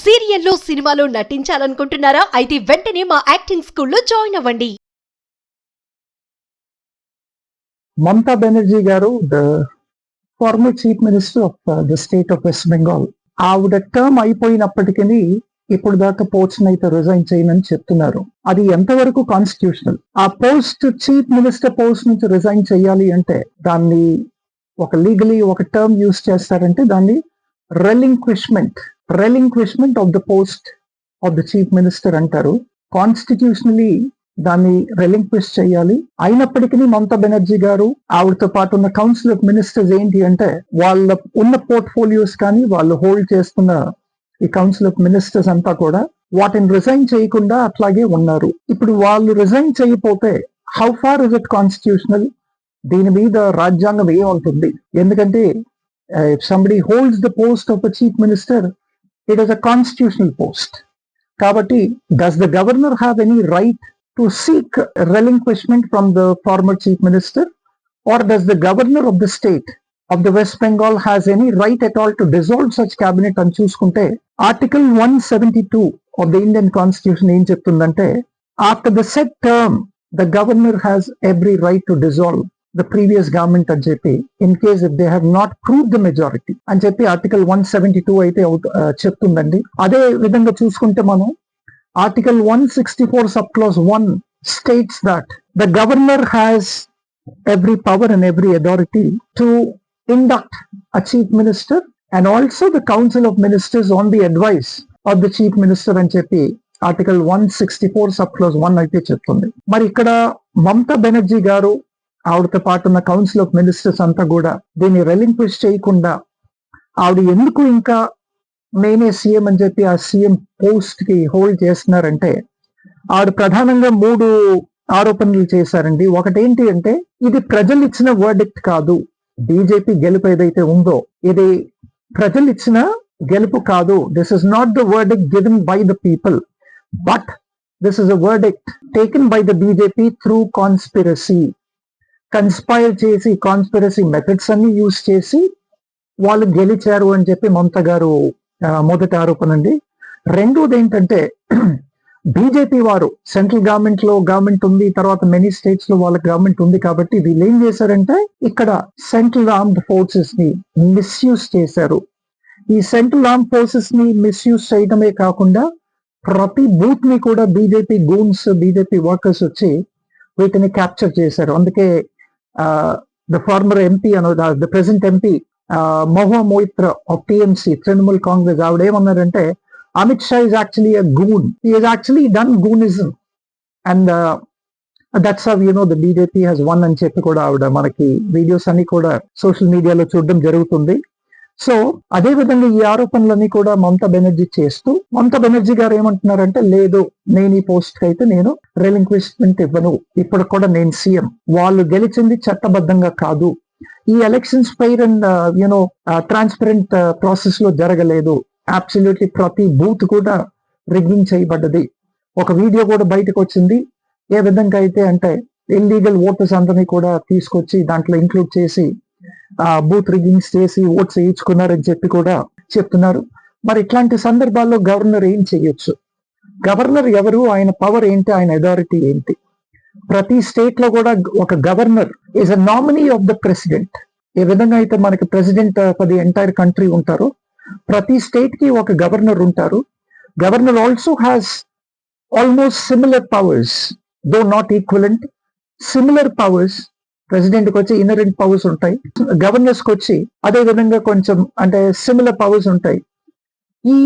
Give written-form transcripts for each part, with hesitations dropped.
సీరియల్లో సినిమాలో నటించాలనుకుంటున్నారా? అయితే వెంటనే మా యాక్టింగ్ స్కూల్లో జాయిన్ అవ్వండి. మమతా బెనర్జీ గారు the former chief minister of the state of West Bengal. ఆవిడ టర్మ్ అయిపోయినప్పటికీ ఇప్పుడు దాకా పోస్ట్ అయితే రిజైన్ చేయనని చెప్తున్నారు. అది ఎంతవరకు కాన్స్టిట్యూషనల్? ఆ పోస్ట్ చీఫ్ మినిస్టర్ పోస్ట్ నుంచి రిజైన్ చేయాలి అంటే దాన్ని ఒక లీగలీ ఒక టర్మ్ యూస్ చేస్తారంటే దాన్ని relinquishment of the post of the chief minister అంటారు. కాన్స్టిట్యూషనలీ దాన్ని రెలింక్విష్ చేయాలి. అయినప్పటికీ మమతా బెనర్జీ గారు ఆవిడతో పాటు ఉన్న కౌన్సిల్ ఆఫ్ మినిస్టర్స్ ఏంటి అంటే వాళ్ళ ఉన్న పోర్ట్ఫోలియోస్ కానీ వాళ్ళు హోల్డ్ చేస్తున్న ఈ కౌన్సిల్ ఆఫ్ మినిస్టర్స్ అంతా కూడా వాటిని రిజైన్ చేయకుండా అట్లాగే ఉన్నారు. ఇప్పుడు వాళ్ళు రిజైన్ చేయకపోతే how far is it constitutional? దీని మీద రాజ్యాంగం ఏముంటుంది? ఎందుకంటే if somebody holds the post of the chief minister, it is a constitutional post. కాబట్టి does the governor have any right to seek relinquishment from the former chief minister, or does the governor of the state of the West Bengal has any right at all to dissolve such cabinet? And chuskunte article 172 of the Indian constitution em cheptundante after the said term the governor has every right to dissolve the previous government అని చెప్పి in case if they have not proved the majority అని చెప్పి article 172 అయితే చెప్తుందండి. అదే విధంగా చూసుకుంటే మనం Article 164 subclause 1 states that the governor has every power and every authority to induct a chief minister and also the council of ministers on the advice of the chief minister అని చెప్పి Article 164 subclause 1 అయితే చెప్తుంది. మరి ఇక్కడ మమతా బెనర్జీ గారు ఆవిడతో పాటు ఉన్న కౌన్సిల్ ఆఫ్ మినిస్టర్స్ అంతా కూడా దీన్ని రెలింక్విష్ చేయకుండా ఆవిడ ఎందుకు ఇంకా నేనే సీఎం అని చెప్పి ఆ సీఎం పోస్ట్ కి హోల్డ్ చేస్తున్నారంటే ఆవిడ ప్రధానంగా 3 ఆరోపణలు చేశారండి. ఒకటేంటి అంటే ఇది ప్రజలు ఇచ్చిన వర్డిక్ట్ కాదు. బీజేపీ గెలుపు ఏదైతే ఉందో ఇది ప్రజలు ఇచ్చిన గెలుపు కాదు. This is not the verdict given by the people, but this is a verdict taken by the BJP through conspire చేసి కాన్స్పిరసీ మెథడ్స్ అన్ని యూజ్ చేసి వాళ్ళు గెలిచారు అని చెప్పి మమతా గారు మొదటి ఆరోపణ అండి. రెండోది ఏంటంటే బీజేపీ వారు సెంట్రల్ గవర్నమెంట్ ఉంది, తర్వాత మెనీ స్టేట్స్ లో వాళ్ళ గవర్నమెంట్ ఉంది కాబట్టి వీళ్ళు ఏం చేశారంటే ఇక్కడ సెంట్రల్ ఆర్మ్డ్ ఫోర్సెస్ ని మిస్యూజ్ చేశారు. ఈ సెంట్రల్ ఆర్మ్డ్ ఫోర్సెస్ ని మిస్యూజ్ చేయడమే కాకుండా ప్రతి బూత్ ని కూడా బీజేపీ గూన్స్ బీజేపీ వర్కర్స్ వచ్చి వీటిని క్యాప్చర్ చేశారు. అందుకే the former MP the present MP Mahua Moitra of TMC Trinamool Congress ఆవిడ ఏమన్నారంటే Amit Shah is actually a goon. He has actually done goonism and that's how the BJP has won అని చెప్పి కూడా ఆవిడ మనకి వీడియోస్ అన్ని కూడా సోషల్ మీడియాలో చూడడం జరుగుతుంది. సో అదే విధంగా ఈ ఆరోపణలన్నీ కూడా మమతా బెనర్జీ చేస్తూ మమతా బెనర్జీ గారు ఏమంటున్నారంటే లేదు, నేను ఈ పోస్ట్ కి అయితే నేను రెలింక్విష్మెంట్ ఇవ్వను, ఇప్పుడు కూడా నేను సీఎం. వాళ్ళు గెలిచింది చట్టబద్ధంగా కాదు, ఈ elections fair and transparent process లో జరగలేదు, అబ్సల్యూట్లీ ప్రతి బూత్ కూడా రిగ్గింగ్ చేయబడ్డది. ఒక వీడియో కూడా బయటకు వచ్చింది ఏ విధంగా అయితే అంటే ఇల్లీగల్ ఓటర్స్ అందరినీ కూడా తీసుకొచ్చి దాంట్లో ఇంక్లూడ్ చేసి బూత్ రిగ్గింగ్స్ చేసి ఓట్స్ వేయించుకున్నారని చెప్పి కూడా చెప్తున్నారు. మరి ఇట్లాంటి సందర్భాల్లో గవర్నర్ ఏం చేయొచ్చు? గవర్నర్ ఎవరు, ఆయన పవర్ ఏంటి, ఆయన అథారిటీ ఏంటి? ప్రతి స్టేట్ లో కూడా ఒక governor is a nominee of the president. ఏ విధంగా అయితే మనకి president for the entire country ఉంటారో ప్రతి స్టేట్ కి ఒక గవర్నర్ ఉంటారు. Governor also has almost similar powers, though not equivalent, similar powers. President కి వచ్చి ఇన్నరెంట్ పవర్స్ ఉంటాయి, గవర్నర్స్ కి వచ్చి అదే విధంగా కొంచెం అంటే సిమిలర్ పవర్స్ ఉంటాయి. ఈ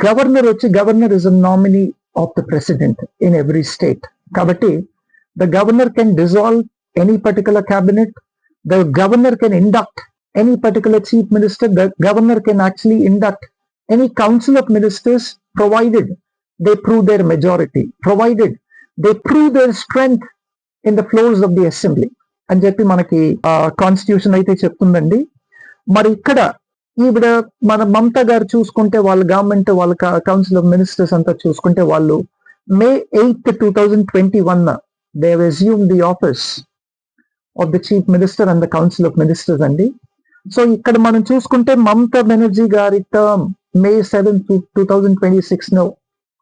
governor is a nominee of the president in every state. కాబట్టి the governor can dissolve any particular cabinet, the governor can induct any particular chief minister, the governor can actually induct any council of ministers provided they prove their majority, provided they prove their strength in the floors of the assembly అని చెప్పి మనకి constitution అయితే చెప్తుందండి. మరి ఇక్కడ ఈవిడ మన మమతా గారు చూసుకుంటే వాళ్ళ గవర్నమెంట్ వాళ్ళ కౌన్సిల్ ఆఫ్ మినిస్టర్స్ అంతా చూసుకుంటే వాళ్ళు May 8th, 2021 they have assumed the office of the chief minister and the council of ministers అండి. సో ఇక్కడ మనం చూసుకుంటే మమతా బెనర్జీ గారి టర్మ్ May 7, 2026 no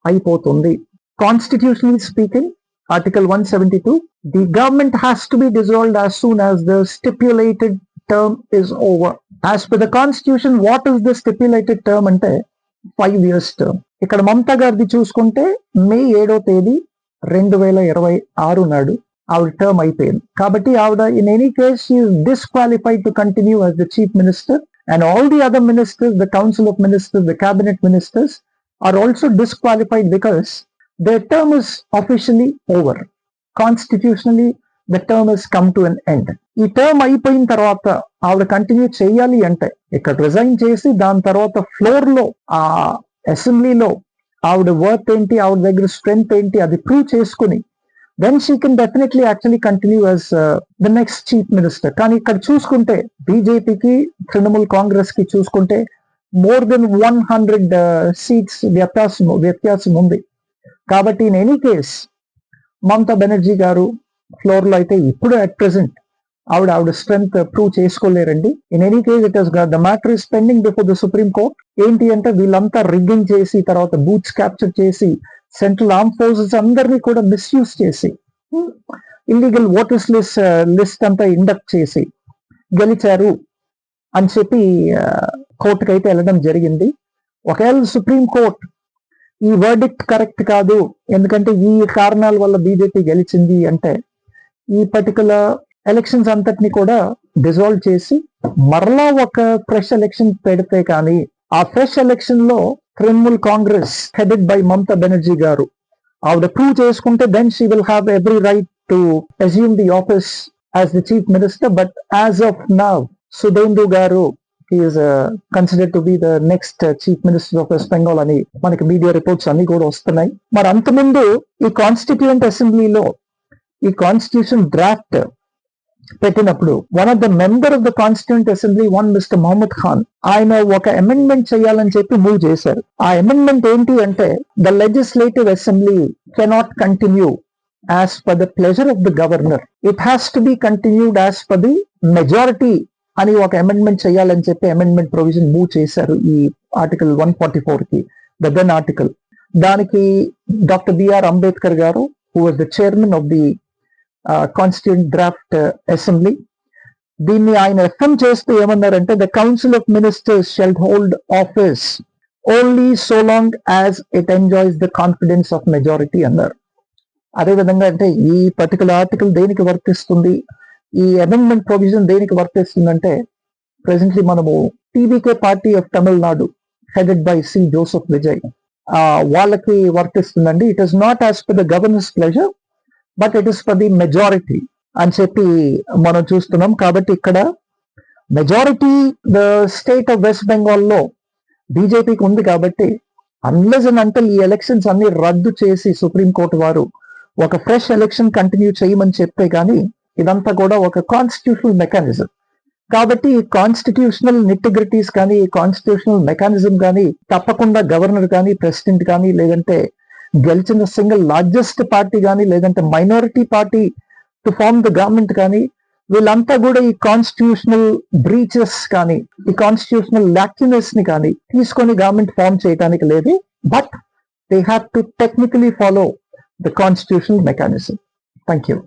అయిపోతుంది. Constitutionally speaking, Article 172, the government has to be dissolved as soon as the stipulated term is over. As per the constitution, what is the stipulated term అంటే 5 years term. ఇక్కడ మమతా గారిది చూసుకుంటే మే 7వ తేదీ 2026 నాడు ఆవిడ term అయిపోయింది. కాబట్టి ఆవిడ in any case she is disqualified to continue as the chief minister, and all the other ministers, the council of ministers, the cabinet ministers are also disqualified because their term is officially over. Constitutionally, the term has come to an end. ఈ term అయిపోయిన తర్వాత ఆవిడ continue చేయాలి అంటే ఇక్కడ resign చేసి దాని తర్వాత ఫ్లోర్ లో ఆ అసెంబ్లీలో ఆవిడ వర్త్ ఏంటి, ఆవిడ దగ్గర స్ట్రెంగ్త్ ఏంటి అది ప్రూవ్ చేసుకుని then she can definitely actually continue as the next chief minister. కానీ ఇక్కడ చూసుకుంటే బీజేపీకి, తృణమూల్ కాంగ్రెస్ కి చూసుకుంటే more than 100 seats వ్యత్యాసం ఉంది. కాబట్టి in any case Mamata Banerjee గారు ఫ్లోర్ లో అయితే ఇప్పుడు అట్ ప్రెసెంట్ ఆవిడ స్ట్రెంగ్త్ ప్రూవ్ చేసుకోలేరండి. In any case it has the matter is pending before the supreme court. ఏంటి అంటే వీళ్ళంతా రిగ్గింగ్ చేసి తర్వాత బూత్స్ క్యాప్చర్ చేసి సెంట్రల్ ఆర్మ్ ఫోర్సెస్ అందరినీ కూడా మిస్యూజ్ చేసి ఇల్లీగల్ ఓటర్స్ లిస్ట్ అంతా ఇండక్ట్ చేసి గెలిచారు అని చెప్పి కోర్టుకు అయితే వెళ్ళడం జరిగింది. ఒకవేళ సుప్రీం కోర్ట్ ఈ వర్డిక్ట్ కరెక్ట్ కాదు, ఎందుకంటే ఈ కారణాల వల్ల బీజేపీ గెలిచింది అంటే ఈ పర్టికులర్ ఎలక్షన్స్ అంతటిని కూడా డిజాల్వ్ చేసి మరలా ఒక ఫ్రెష్ ఎలక్షన్ పెడితే కానీ ఆ ఫ్రెష్ ఎలక్షన్ లో తృణమూల్ కాంగ్రెస్ హెడెడ్ బై మమతా బెనర్జీ గారు ఆవిడ ప్రూవ్ చేసుకుంటే then she will have every right to assume the office as the chief minister. But as of now Suvendu గారు is considered to be the next chief minister of West Bengal అని మనకి media reports అన్ని కూడా వస్తున్నాయి. మరి అంతకుముందు ఈ constituent అసెంబ్లీలో ఈ కాన్స్టిట్యూషన్ డ్రాఫ్ట్ పెట్టినప్పుడు one of the member of the constituent assembly mister Mohammed Khan ఆయన ఒక అమెండ్మెంట్ చేయాలని చెప్పి మూవ్ చేశారు. ఆ అమెండ్మెంట్ ఏంటి అంటే the legislative assembly cannot continue as per the pleasure of the governor, it has to be continued as per the majority అని ఒక అమెండ్మెంట్ చేయాలని చెప్పి అమెండ్మెంట్ ప్రొవిజన్ మూవ్ చేశారు ఈ ఆర్టికల్ 144 కి, ద దెన్ ఆర్టికల్. దానికి డాక్టర్ బిఆర్ అంబేద్కర్ గారు who was the chairman of the constituent draft assembly దీన్ని ఆయన ఎఫ్ఎం చేస్తూ ఏమన్నారంటే the council of ministers shall hold office only so long as it enjoys the confidence of majority అన్నారు. అదేవిధంగా అంటే ఈ పర్టికులర్ ఆర్టికల్ దేనికి వర్తిస్తుంది, ఈ అమెండ్మెంట్ ప్రొవిజన్ దేనికి వర్తిస్తుందంటే ప్రెసెంట్లీ మనము TVK party of Tamil Nadu headed by C Joseph Vijay వాళ్ళకి వర్తిస్తుందండి. It is not as per the governor's pleasure but it is for the majority అని చెప్పి మనం చూస్తున్నాం. కాబట్టి ఇక్కడ majority the state of West Bengal లో బీజేపీకి ఉంది. కాబట్టి అన్లెస్ అండ్ అంటిల్ ఈ ఎలక్షన్స్ అన్ని రద్దు చేసి సుప్రీంకోర్టు వారు ఒక ఫ్రెష్ ఎలక్షన్ కంటిన్యూ చేయమని చెప్తే కానీ ఇదంతా కూడా ఒక కాన్స్టిట్యూషనల్ మెకానిజం. కాబట్టి ఈ కాన్స్టిట్యూషనల్ నిటిగ్రిటీస్ కానీ ఈ కాన్స్టిట్యూషనల్ మెకానిజం కానీ తప్పకుండా గవర్నర్ కానీ ప్రెసిడెంట్ కానీ లేదంటే గెలిచిన సింగిల్ లార్జెస్ట్ పార్టీ కానీ లేదంటే minority party to form the government కానీ వీళ్ళంతా కూడా ఈ కాన్స్టిట్యూషనల్ బ్రీచెస్ కానీ ఈ కాన్స్టిట్యూషనల్ లాక్యునెస్ ని కానీ తీసుకొని గవర్నమెంట్ ఫార్మ్ చేయడానికి లేదు. But they have to technically follow the constitutional mechanism. Thank you.